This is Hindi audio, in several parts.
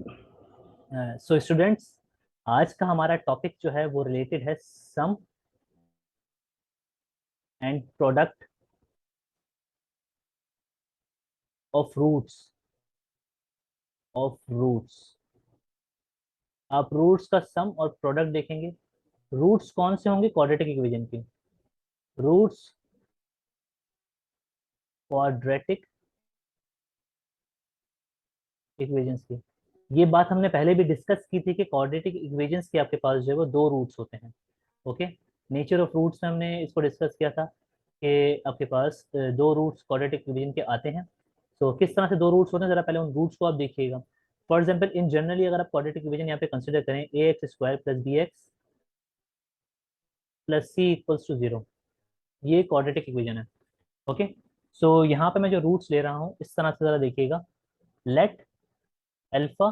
सो स्टूडेंट्स, आज का हमारा टॉपिक जो है वो रिलेटेड है सम एंड प्रोडक्ट ऑफ रूट्स। आप रूट्स का सम और प्रोडक्ट देखेंगे। रूट्स कौन से होंगे? क्वाड्रेटिक इक्वेशन के रूट्स, क्वाड्रेटिक इक्वेशंस की। ये बात हमने पहले भी डिस्कस की थी कि क्वाड्रेटिक इक्वेशंस के आपके पास जो है वो दो रूट्स होते हैं। ओके, नेचर ऑफ रूट्स में हमने इसको डिस्कस किया था कि आपके पास दो रूट्स क्वाड्रेटिक इक्वेशन के आते हैं। तो किस तरह से दो रूट्स होते हैं, जरा पहले उन रूट्स को आप देखिएगा। फॉर एग्जाम्पल, इन जनरली अगर आप क्वाड्रेटिक इक्वेशन यहाँ पे कंसिडर करें, a x square plus b x plus c equals to zero, ये क्वाड्रेटिक इक्वेशन है। ओके, सो यहाँ पे मैं जो रूट्स ले रहा हूँ इस तरह से जरा देखिएगा। Let alpha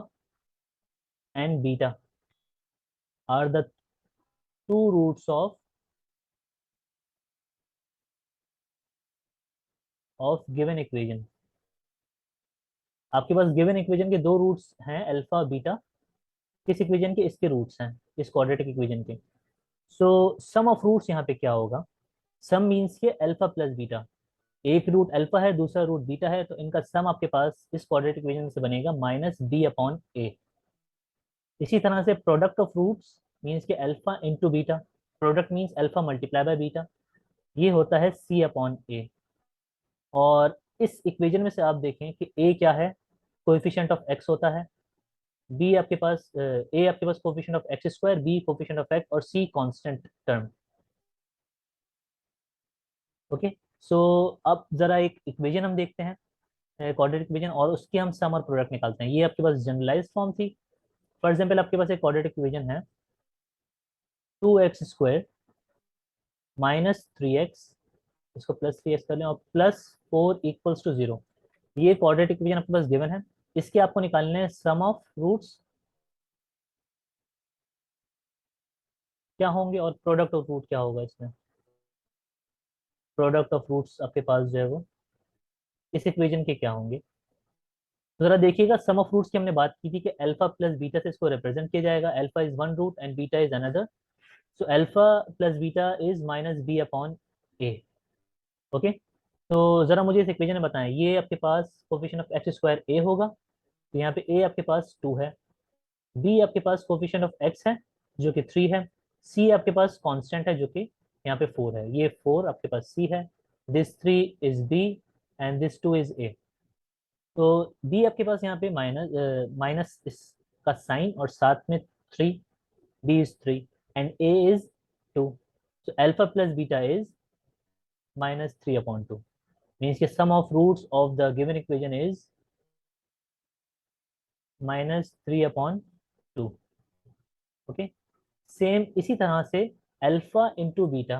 and beta are the two roots of given equation. आपके पास गिवन इक्वेशन के दो रूट्स हैं, अल्फा और बीटा। किस इक्वेशन के? इसके रूट्स हैं, इस क्वाड्रेटिक इक्वेशन के। सो सम ऑफ रूट्स यहाँ पे क्या होगा? सम मीन्स के अल्फा प्लस बीटा। एक रूट अल्फा है, दूसरा रूट बीटा है, तो इनका सम आपके पास इस क्वाड्रेटिक इक्वेशन से बनेगा माइनस बी अपॉन ए। इसी तरह से प्रोडक्ट ऑफ रूट्स मीन्स के alpha into beta. Product means alpha multiply by beta, ये होता है सी अपॉन ए। और इस इक्वेशन में से आप देखें कि ए क्या है? कोएफिशिएंट ऑफ एक्स होता है। बी आपके पास ए आपके पास coefficient of x square, b coefficient of x, और c constant term. Okay, so अब जरा एक इक्वेशन हम देखते हैं, क्वाड्रेटिक इक्वेशन, और उसकी हम सम और प्रोडक्ट निकालते हैं। ये आपके पास जनरलाइज फॉर्म थी। फॉर एग्जाम्पल, आपके पास एक क्वाड्रेटिक इक्वेशन है, 2x स्क्वायर माइनस 3x, इसको प्लस 3x कर लें, और प्लस 4 इक्वल्स टू जीरो। ये क्वाड्रेटिक इक्वेशन आपके पास गिवन है। इसके आपको निकालने हैं सम ऑफ रूट्स क्या होंगे और प्रोडक्ट ऑफ रूट क्या होगा इसमें। प्रोडक्ट ऑफ रूट्स आपके पास जो है वो इस इक्वेशन के क्या होंगे? तो जरा देखिएगा, सम ऑफ रूट्स की हमने बात की थी कि अल्फा प्लस बीटा से इसको रिप्रेजेंट किया जाएगा। Alpha is one root and beta is another. So alpha plus beta is minus B upon A. Okay, तो जरा मुझे इस इक्वेशन में बताएं, ये आपके पास coefficient of x square A होगा, तो यहाँ पे ए आपके पास 2 है। बी आपके पास कोफिशिएंट ऑफ एक्स है जो कि 3 है। सी आपके पास कांस्टेंट है जो कि यहाँ पे 4 है, ये 4 आपके पास सी है। This 3 is B and this 2 is A. तो बी आपके पास यहाँ पे माइनस इसका साइन और साथ में 3, B is 3 and A is 2। so alpha plus beta is minus 3 upon 2, means के sum of roots of the given equation is minus 3 upon 2। Okay, same इसी तरह से alpha into beta,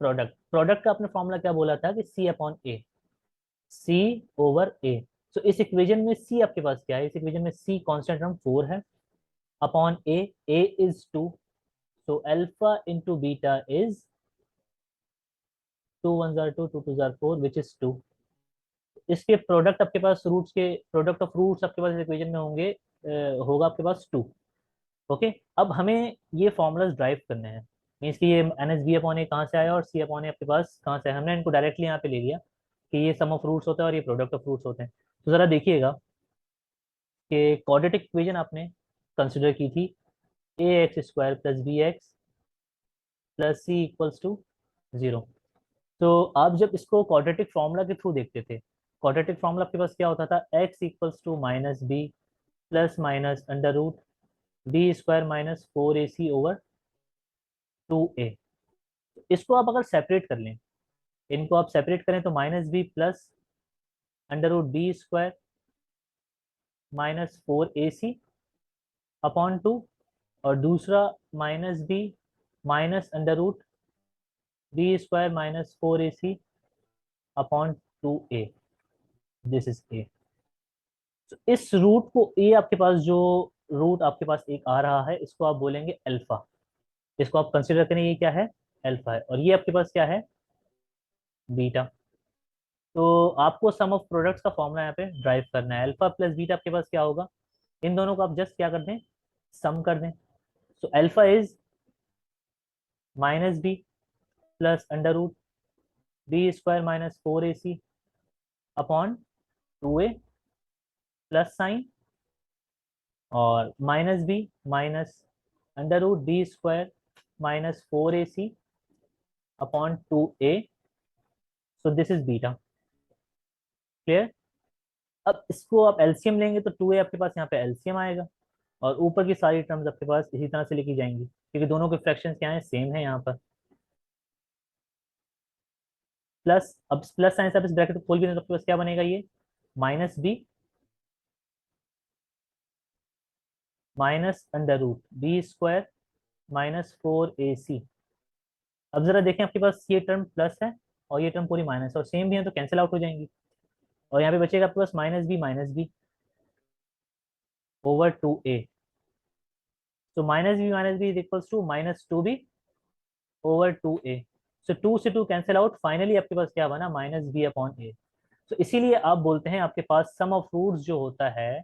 product product का आपने फॉर्मूला क्या बोला था कि सी अपॉन ए, सी ओवर ए। सो इस इक्वेशन में सी आपके पास क्या है? इस इक्वेशन में सी कांस्टेंट टर्म 4 है, upon A, A is 2। So alpha into beta is 2 1 jar 2, 2 2 जार 4, विच इज 2। इसके प्रोडक्ट आपके पास रूट्स के प्रोडक्ट ऑफ रूट्स आपके पास इक्वेशन में होंगे, होगा आपके पास 2। ओके, अब हमें ये फॉर्मूलाज ड्राइव करने हैं। मीन्स कि ये एन एस बी अपॉन ए कहाँ से आया और सी अपॉन ए आपके पास कहाँ से आया। हमने इनको डायरेक्टली यहाँ पे ले लिया कि ये सम ऑफ रूट्स होता है और ये प्रोडक्ट ऑफ रूट्स होते हैं। तो जरा देखिएगा कि क्वाड्रेटिक इक्वेशन आपने कंसिडर की थी, a x square plus b x plus c equals to zero. तो आप जब इसको क्वाड्रेटिक फॉर्मूला के थ्रू देखते थे, क्वाड्रेटिक फॉर्मूला आपके पास क्या होता था? X equals to minus B plus minus under root B square minus 4ac over 2a। इसको आप अगर सेपरेट कर लें, इनको आप सेपरेट करें तो minus B plus under root B square minus 4ac upon 2, और दूसरा minus B minus under root B square minus 4ac upon 2a। This is A. तो इस रूट को, ए आपके पास जो रूट आपके पास एक आ रहा है, इसको आप बोलेंगे अल्फा। इसको आप कंसिडर करें, ये क्या है? अल्फा है, और ये आपके पास क्या है? बीटा। तो आपको सम ऑफ प्रोडक्ट्स का फॉर्मूला यहाँ पे ड्राइव करना है। अल्फा प्लस बीटा आपके पास क्या होगा? इन दोनों को आप जस्ट क्या कर दें, सम कर दें। So alpha is minus B plus under root B square minus 4ac upon 2a plus sign, और minus B minus under root B square minus 4ac upon 2a। So this is beta. Clear. अब इसको आप एलसीएम लेंगे तो 2a आपके पास यहाँ पे एलसीएम आएगा, और ऊपर की सारी टर्म्स आपके पास इसी तरह से लिखी जाएंगी, क्योंकि दोनों के फ्रैक्शंस क्या है, सेम है यहाँ पर। प्लस, अब प्लस साइन से आप इस ब्रैकेट को खोल भी दें तो आपके पास क्या बनेगा, ये minus B minus under root B square minus 4ac। अब जरा देखें, आपके पास ये टर्म प्लस है और ये टर्म पूरी माइनस है, और सेम भी है तो कैंसिल आउट हो जाएंगी, और यहाँ पे बचेगा आपके पास माइनस बी ओवर 2a। तो minus B is equals to -2b over 2a। So 2 से 2 कैंसिल आउट, फाइनली आपके पास क्या बना, माइनस बी अपॉन ए। तो इसीलिए आप बोलते हैं आपके पास सम ऑफ रूट्स जो होता है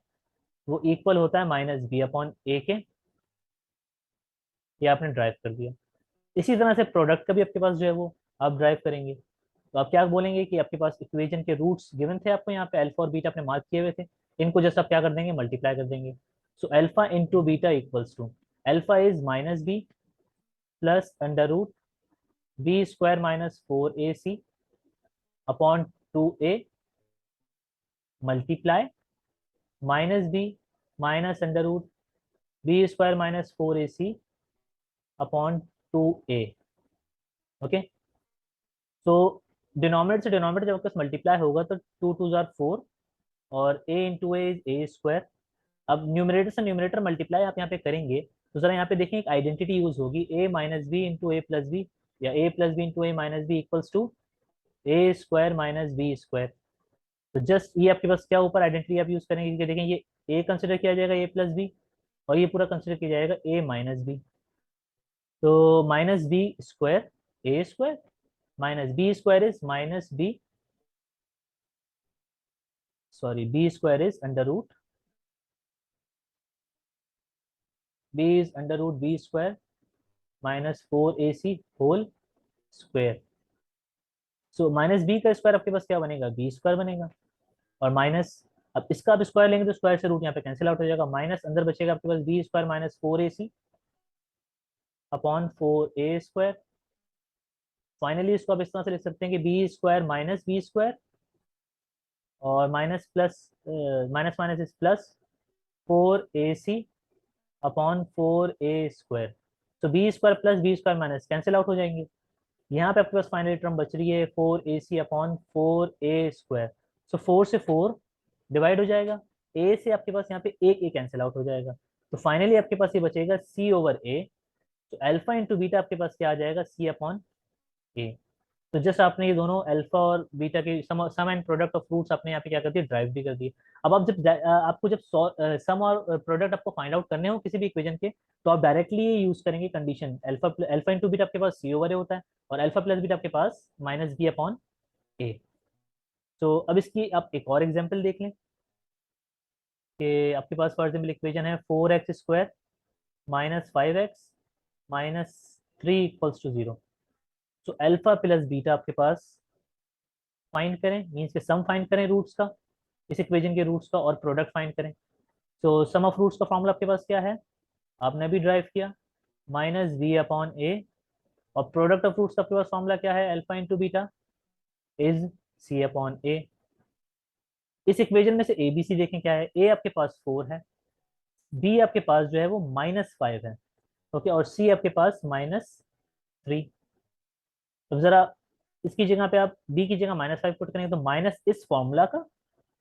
वो इक्वल होता है माइनस बी अपॉन ए के। ये आपने ड्राइव कर दिया। इसी तरह से प्रोडक्ट का भी आपके पास जो है वो आप ड्राइव करेंगे, तो आप क्या बोलेंगे कि आपके पास इक्वेशन के रूट्स गिवन थे आपको, यहाँ पे अल्फा और बीटा आपने मार्क किए हुए थे, इनको जस्ट आप क्या कर देंगे, मल्टीप्लाई कर देंगे। So alpha into beta equals to, alpha is minus B plus under root B square minus 4ac upon 2a multiply minus B minus under root B square minus 4ac upon 2a। Okay. तो डिनोमिनेटर से डिनोमिनेटर जब आपके पास मल्टीप्लाई होगा तो 2 2 जार 4, और a into A is a square. अब न्यूमरेटर से न्यूमरेटर मल्टीप्लाई आप यहाँ पे करेंगे तो जरा यहाँ पे देखिए एक आइडेंटिटी यूज होगी, a minus B into A plus B, या a plus B into A minus B equals to A square minus B square. तो जस्ट ये आपके पास क्या ऊपर आइडेंटिटी आप यूज करेंगे, क्योंकि देखें ये a कंसिडर किया जाएगा a प्लस बी, और ये पूरा कंसिडर किया जाएगा a माइनस बी। तो minus B square A square minus B square is minus B, sorry B square is under root B is under root B square minus 4ac whole square. So minus B का स्क्वायर आपके पास क्या बनेगा, बी स्क्वायर बनेगा, और माइनस, अब इसका आप स्क्वायर लेंगे तो स्क्वायर से रूट यहाँ पे कैंसिल आउट हो जाएगा, माइनस अंदर बचेगा आपके पास b square minus 4ac upon 4a square. Finally इसको आप इस तरह से लिख सकते हैं कि b square minus B square, और minus plus minus minus is plus 4ac upon 4a square. तो b square plus b square minus cancel out हो जाएंगे। यहाँ पे आपके पास फाइनल टर्म बच रही है 4ac अपॉन 4a स्क्वायर। सो 4 से 4 डिवाइड हो जाएगा, a से आपके पास यहाँ पे एक a कैंसिल आउट हो जाएगा, तो फाइनली आपके पास ये बचेगा c ओवर a। तो अल्फा इंटू बीटा आपके पास क्या आ जाएगा, c अपॉन a। तो जस्ट आपने ये दोनों अल्फा और बीटा के सम एंड प्रोडक्ट ऑफ फ्रूट्स आपने यहाँ पे क्या कर दिया, ड्राइव भी कर दिए। अब आप जब आपको जब सम और प्रोडक्ट आपको फाइंड आउट करने हो किसी भी इक्वेशन के, तो आप डायरेक्टली यूज करेंगे कंडीशन, अल्फा इंटू बीटा आपके पास सी ओवर ए होता है, और अल्फा प्लस बीटा आपके पास माइनस बी अपॉन ए। तो अब इसकी आप एक और एग्जाम्पल देख लें कि आपके पास फॉर एग्जाम्पल इक्वेशन है 4x square minus 5x minus 3 equals to 0। तो अल्फा प्लस बीटा आपके पास फाइंड करें, मीन्स के सम फाइंड करें रूट्स का, इस इक्वेशन के रूट्स का, और प्रोडक्ट फाइंड करें। तो सम ऑफ रूट्स का फॉर्मूला आपके पास क्या है, आपने अभी ड्राइव किया, माइनस बी अपॉन ए, और प्रोडक्ट ऑफ रूट्स का आपके पास फॉर्मूला क्या है, alpha into beta is c upon a. इस इक्वेशन में से ए बी सी देखें क्या है, ए आपके पास 4 है, बी आपके पास जो है वो -5 है, ओके, और सी आपके पास -3। तो जरा इसकी जगह पे आप बी की जगह -5 पुट करेंगे तो माइनस इस फॉर्मूला का,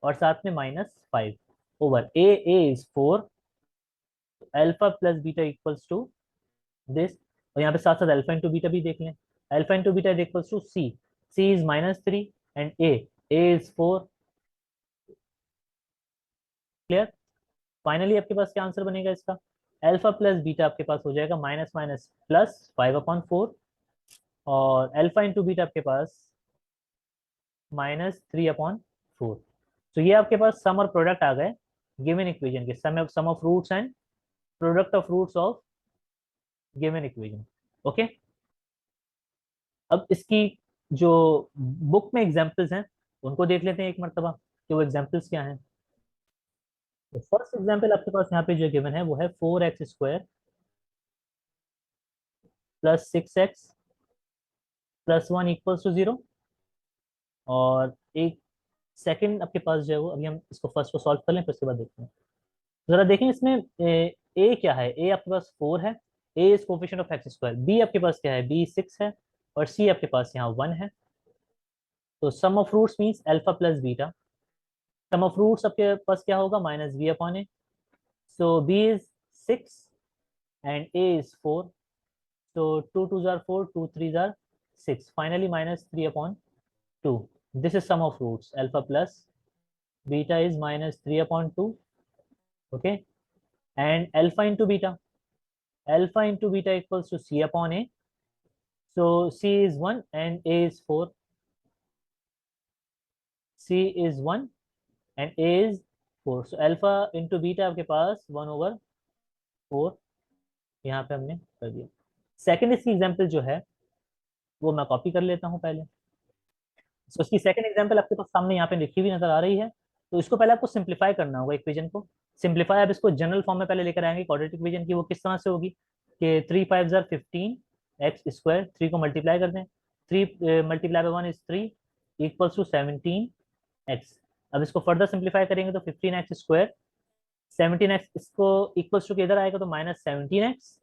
और साथ में -5 over A is 4, alpha plus beta equals to this, और यहाँ पे साथ साथ अल्फा इंटू बीटा भी देख लें, alpha into beta equals to C, C is -3 and A is 4। Clear. Finally आपके पास क्या आंसर बनेगा इसका, अल्फा प्लस बीटा आपके पास हो जाएगा माइनस माइनस प्लस 5/4, और अल्फा इंटू बीटा आपके पास -3/4। तो ये आपके पास सम और प्रोडक्ट आ गए गिवन इक्वेशन के, sum of roots and product of roots of given equation. Okay, अब इसकी जो बुक में एग्जांपल्स हैं उनको देख लेते हैं एक मरतबा कि वो एग्जांपल्स क्या हैं। तो फर्स्ट एग्जांपल आपके पास यहाँ पे जो गिवन है वो है 4x² plus 6x plus 1 equals to 0। और एक सेकंड आपके पास जो है वो, अभी हम इसको फर्स्ट को सॉल्व कर लें फिर उसके बाद देखते हैं। जरा देखें इसमें ए क्या है। ए आपके पास 4 है, a is coefficient of x²। B आपके पास क्या है, बी 6 है, और सी आपके पास यहाँ 1 है। तो sum of roots means alpha plus beta. Sum of roots आपके पास क्या होगा, minus B upon A. So b is 6 and A is 4। So 2 2 जार 4, 2 3 जार 6, finally minus 3 upon 2। This is sum of roots, alpha plus beta is minus 3 upon 2। Okay, and alpha into beta, alpha into beta equals to c upon A. So C is 1 and A is 4. C is 1 and A is 4. So alpha into beta आपके पास 1/4 यहाँ पे हमने कर दिया। सेकंड इसकी एग्जांपल जो है वो मैं कॉपी कर लेता हूँ पहले। सो इसकी सेकंड एग्जांपल आपके पास सामने यहाँ पे लिखी हुई नजर आ रही है। तो इसको पहले आपको सिंप्लीफाई करना होगा इक्वेशन को। सिंप्लीफाई, अब इसको जनरल फॉर्म में पहले लेकर आएंगे क्वाड्रेटिक इक्वेशन की। वो किस तरह से होगी कि 3 5 जार 15 x², 3 को मल्टीप्लाई कर दें, 3 multiply by 1 is 3 equals to 17x। अब इसको फर्दर सिंप्लीफाई करेंगे तो 15x², 17x इसको इक्वल्स टू किधर आएगा तो -17x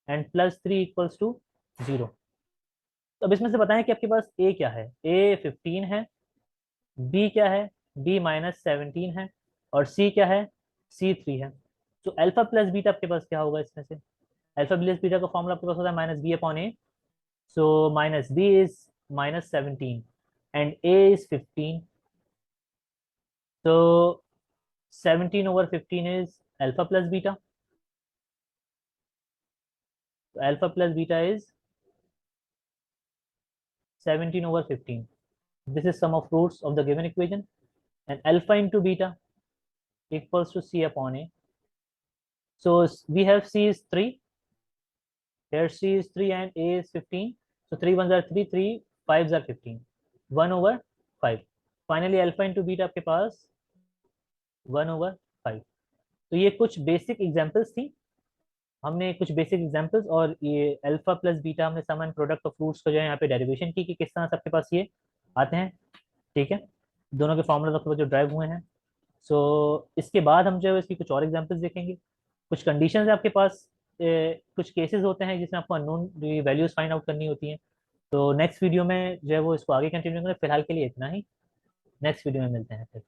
एंड +3 इक्वल्स टू 0। तो अब इसमें से बताएं कि आपके पास ए क्या है। ए 15 है, बी क्या है, बी -17 है, और सी क्या है, सी 3 है। तो अल्फा प्लस बीटा आपके पास क्या होगा इसमें से। अल्फा प्लस बीटा का फॉर्मूला आपके पास होता है minus B upon A. So minus B is -17 and A is 15। तो 17/15 is alpha plus beta. So alpha plus beta is 17/15. This is sum of roots of the given equation, and alpha into beta equals to C upon A. So we have C is 3. Here C is 3 and A is 15. So 3 1s are 3, 3 5s are 15. 1/5. Finally alpha into beta आपके पास 1/5। तो ये कुछ बेसिक एग्जांपल्स थी। हमने कुछ बेसिक एग्जांपल्स और ये अल्फा प्लस बीटा हमने सम एंड प्रोडक्ट ऑफ फ्रूट्स को जो है यहाँ पे डेरिवेशन की कि किस तरह से आपके पास ये आते हैं। ठीक है, दोनों के फॉर्मूला आपके पास जो ड्राइव हुए हैं। सो इसके बाद हम जो है इसकी कुछ और एग्जांपल्स देखेंगे। कुछ कंडीशंस है आपके पास, कुछ केसेस होते हैं जिसमें आपको अननोन वैल्यूज फाइंड आउट करनी होती हैं। तो नेक्स्ट वीडियो में जो है वो इसको आगे कंटिन्यू करें। फिलहाल के लिए इतना ही, नेक्स्ट वीडियो में मिलते हैं फिर।